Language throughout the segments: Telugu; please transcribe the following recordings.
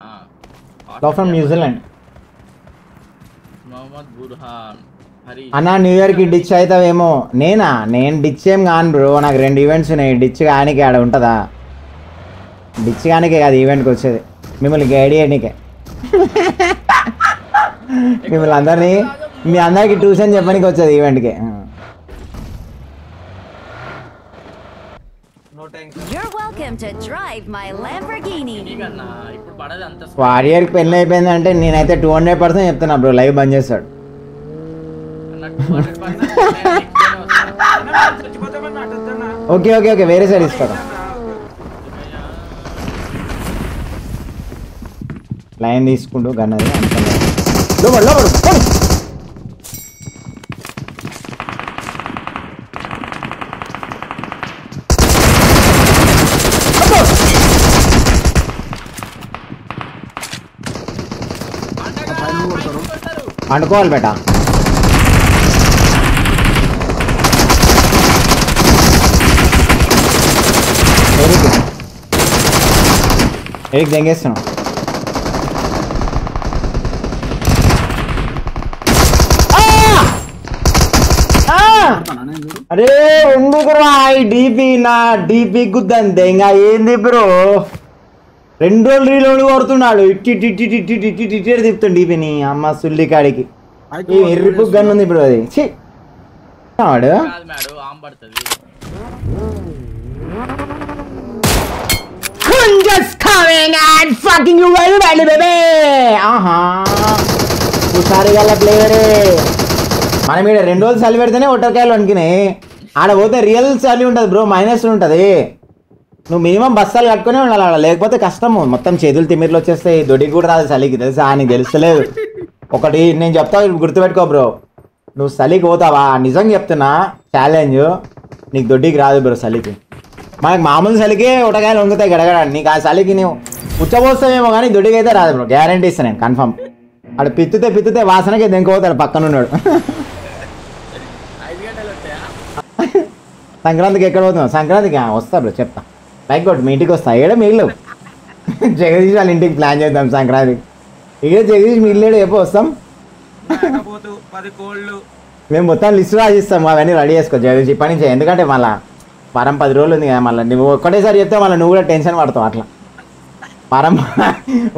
From New Zealand. మొహమ్మద్ బుర్హాన్ అన్నా న్యూ ఇయర్కి డిచ్ అవుతావేమో. నేను డిచ్ ఏం కాను బ్రో, నాకు 2 ఈవెంట్స్ ఉన్నాయి. డిచ్ కానికే ఆడ ఉంటుందా? డిచ్ కానికే కాదు ఈవెంట్కి వచ్చేది, మిమ్మల్ని గైడ్ చేయడానికే. మిమ్మల్ని అందరినీ మీ అందరికి ట్యూషన్ చెప్పడానికి వచ్చేది ఈవెంట్కి. వారియర్కి పెళ్ళి అయిపోయిందంటే నేనైతే 200% చెప్తున్నా బ్రో, లైవ్ బంద్ చేస్తాడు. ఓకే ఓకే ఓకే, వేరే సైడ్ ఇస్తాడు. లైన్ తీసుకుంటూ గన్నది లోపడు లోపడు. అనుకోవాలి బేటా. ఎడికి దెంగేస్తున్నాం. అరే ఎందుకు రా ఈ డీపీ, నా డీపీ గుద్దంతే ఇంకా ఏంది బ్రో. 2 రోజులు రీలోడ్ కొడుతున్నాడు, ఇట్టి తిప్పుతాడు డీపీని. అమ్మ సుల్లి కాడికి ఎర్రిపు గన్ ఉంది బ్రో. అది వాడు హుషారు గల ప్లేయరే. మనం ఇక్కడ 2 రోజులు చలి పెడితేనే ఒట్టకాయలు వణికినాయి. ఆడ పోతే రియల్ చలి ఉంటుంది బ్రో, మైనస్ ఉంటుంది. నువ్వు మినిమం బస్సాలు కట్టుకునే ఉండాలి ఆడ, లేకపోతే కష్టము. మొత్తం చేతులు తిమ్మిర్లు వచ్చేస్తాయి, దొడికి కూడా రాదు చలికి, తెలుసా? నీకు తెలుస్తలేదు. ఒకటి నేను చెప్తా, గుర్తుపెట్టుకో బ్రో. నువ్వు చలికి పోతావా, నిజంగా చెప్తున్నా ఛాలెంజ్, నీకు దొడ్డికి రాదు బ్రో చలికి. మనకు మామూలు చలికే ఒటకాయలు వంగుతాయి గడగడ, నీకు ఆ చలికి నువ్వు ఉచ్చబోస్తావేమో కానీ దొడ్డికి అయితే రాదు బ్రో, గ్యారంటీ ఇస్తాను నేను కన్ఫర్మ్. ఆడు పిత్తుతే వాసనకే దెంకపోతాడు పక్కన ఉన్నాడు. సంక్రాంతికి ఎక్కడ పోతున్నావు? సంక్రాంతికి వస్తా బ్రో, చెప్తా. లైక్ కొట్టు, మీ ఇంటికి వస్తా. ఏడ మిగిలిన జగదీష్ వాళ్ళ ఇంటికి ప్లాన్ చేద్దాం సంక్రాంతికి. ఇక జగదీష్ మిగిలినాడు ఎప్పుడు వస్తాం. మేము మొత్తం లిస్ట్ రాసిస్తాం, అవన్నీ రెడీ చేసుకో జగదీష్ ఇప్పటి నుంచే. ఎందుకంటే మళ్ళీ వారం 10 రోజులు ఉంది కదా, మళ్ళీ నువ్వు ఒక్కటేసారి చెప్తే మళ్ళీ నువ్వు కూడా టెన్షన్ పడతావు. అట్లా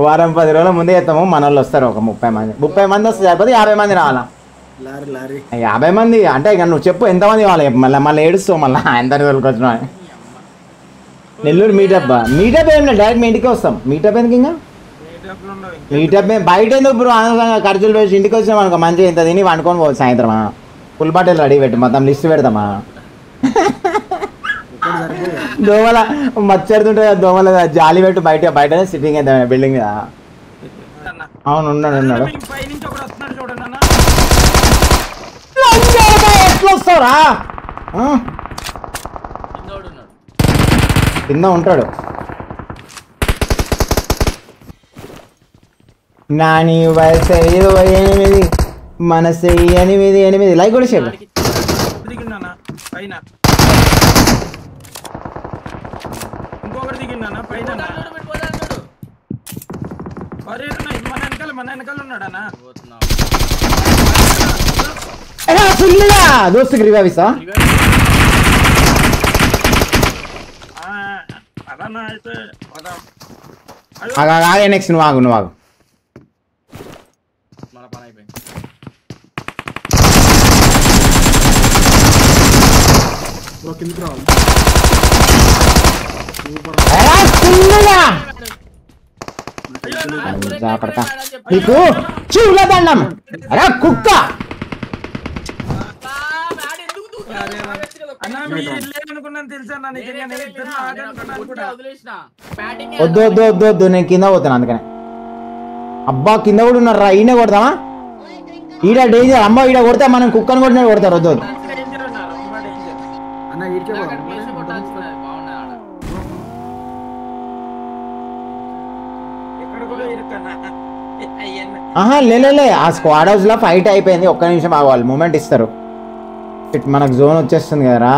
వారం 10 రోజుల ముందే చెప్తాము. మన వాళ్ళు వస్తారు ఒక 30 మంది వస్తే సరిపోతే 50 మంది రావాలా. 50 మంది అంటే ఇక నువ్వు చెప్పు ఎంతమంది కావాలి. మళ్ళీ ఏడుస్తావు మళ్ళీ ఎంత రోజులకి వచ్చినా. నెల్లూరు మీటప్ ఏం లేదు, డైరెక్ట్ మీ ఇంటికి వస్తాం. మీటప్ ఎందుకు? ఇంకా మీటప్ బయట ఎందుకు బ్రో, అనవసరంగా ఖర్చులు వేసి ఇంటికి వచ్చాం అనుకో, మంచిగా ఇంత తిని వండుకొని పోదు. సాయంత్రమా ఫుల్ బాటిల్ రెడీ పెట్టి మొత్తం లిస్ట్ పెడతామా. దోమల మచ్చడుతుంటే దోమల జాలి పెట్టు, బయటనే సిట్టింగ్ అవుతాం బిల్డింగ్ మీద. అవును ఉన్నాడు ఎట్లా వస్తావురా? కింద ఉంటాడు. నాని వయసు 28 మనసు 8 లైక్ కూడా చెప్పు. దోస్తుకి రివావిస్తా. నెక్స్ట్ నువ్వు ఆగు. నీకు చూల దండం అరే కుక్క. వద్దు నేను కింద పోతాను అందుకనే. అబ్బా కింద కూడా ఉన్నారా? ఈయన కొడతామా? ఈడ డేంజర్. అమ్మ ఈడ కొడితే మనం కుక్కను కొట్టినట్టు కొడతారు. వద్దు లే ఆ స్క్వాడ్ హౌస్ లో ఫైట్ అయిపోయింది. ఒక్క నిమిషం ఆగాలి, మూమెంట్ ఇస్తారు. మనకు జోన్ వచ్చేస్తుంది కదరా,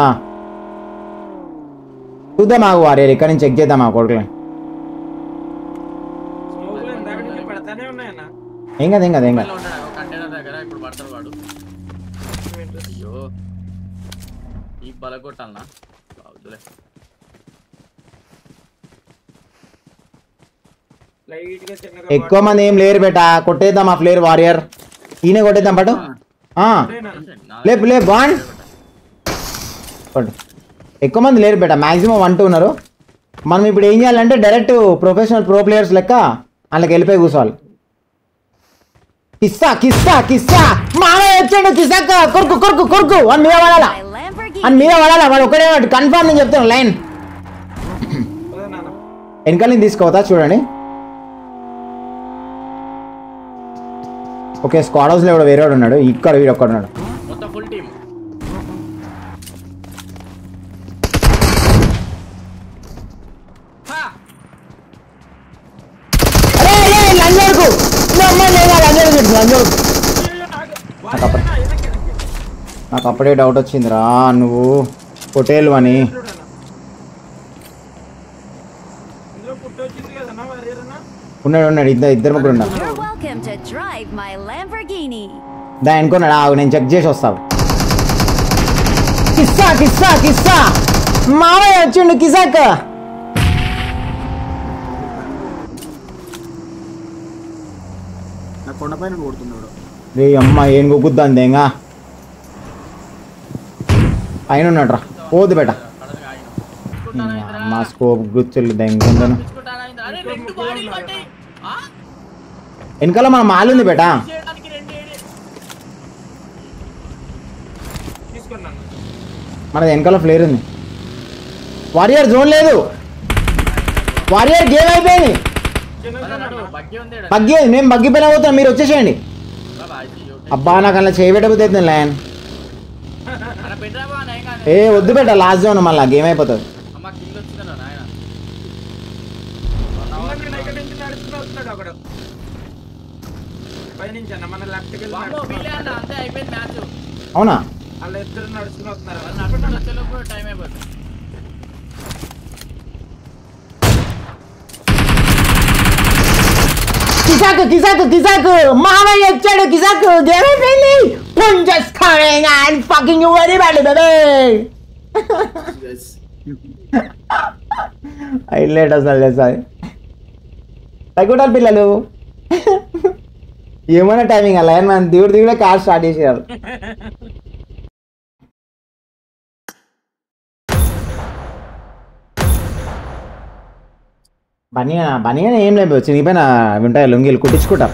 చూద్దాం. ఆగు వారియర్ ఇక్కడ నుంచి చెక్ చేద్దాం ఆ కొడుకుని. ఏం కదా ఏం కదా ఏం కదా కంటైనర్ దగ్గర ఇప్పుడు పడతాడు వాడు. అయ్యో ఈ బలగొట్టాలనా బాగులే. ఎక్కువ మంది ఏం లేరు బేటా, కొట్టేద్దాం ఆ ఫ్లేర్ వారియర్. ఈయన కొట్టేద్దాం పట్టు. లేపు లేపు బాండ్ ఎక్కువ మంది లేరు బేటా, మ్యాక్సిమం 1-2 ఉన్నారు. మనం ఇప్పుడు ఏం చేయాలంటే డైరెక్ట్ ప్రొఫెషనల్ ప్రో ప్లేయర్స్ లెక్క వాళ్ళకి వెళ్ళిపోయి కూర్చోవాలి. కిస్సా కిస్సా కిస్సా మామ వచ్చాడు కిస్సాక కొరుకు కొరుకు కొరుకు అని మీద పడాలా, అని మీద పడాలా. వాడు ఒకటే కన్ఫర్మ్ నేను చెప్తాను. లైన్ వెనకాల నుంచి తీసుకోవతా చూడండి. ఓకే స్క్వాడ్ హౌస్లో కూడా వేరే వాడు ఉన్నాడు, ఇక్కడ వీడు ఒక్కడున్నాడు. ఫుల్ టీమ్ నాకు అప్పుడే డౌట్ వచ్చిందిరా నువ్వు హోటల్ అని. ఉన్నాడు ఉన్నాడు ఇద్దరు ముగ్గురు ఉన్నారు. దా అనుకున్నాడు ఆగు నేను చెక్ చేసి వస్తావు. కిస్సా కిస్సా కిస్సా మావయ్య వచ్చిండు కిసాక. కొండపైన కొడుతున్నాడు రే అమ్మ ఏం గుద్దాంది ఏంగా పైన ఉన్నాడు రా పోదు బేట. మా స్కోప్ గుర్తులు దెంగుందను వెనకాల మన మాల్ ఉంది బేట. మనది వెనకాల ఫ్లేర్ ఉంది. వారియర్ జోన్ లేదు, వారియర్ గేమ్ అయిపోయింది. బగ్గి మేము బగ్గి పైన పోతాం, మీరు వచ్చేసేయండి. అబ్బా నాకు అలా చేయబెట్టబోతుంది లైన్. ఏ వద్దు బేట లాస్ట్ జోన్ మళ్ళీ గేమ్ అయిపోతుంది. అవునా కిసాకు కిసాకు కిసాకు మామయ్య వచ్చాడు కిసాకు. గేమ్ అయిపోయింది. Punja's coming and fucking you very badly baby. Highlight అసలు సార్ తగ్గుంటారు పిల్లలు. ఏమైనా టైమింగ్ అలా మన దిగుడు దిగుడే కార్ స్టార్ట్ చేసేయాలి. బనియా బనియా ఏం లేదు చినిగిపోయిన ఉంటాయి లొంగిలు కుట్టించుకుంటా.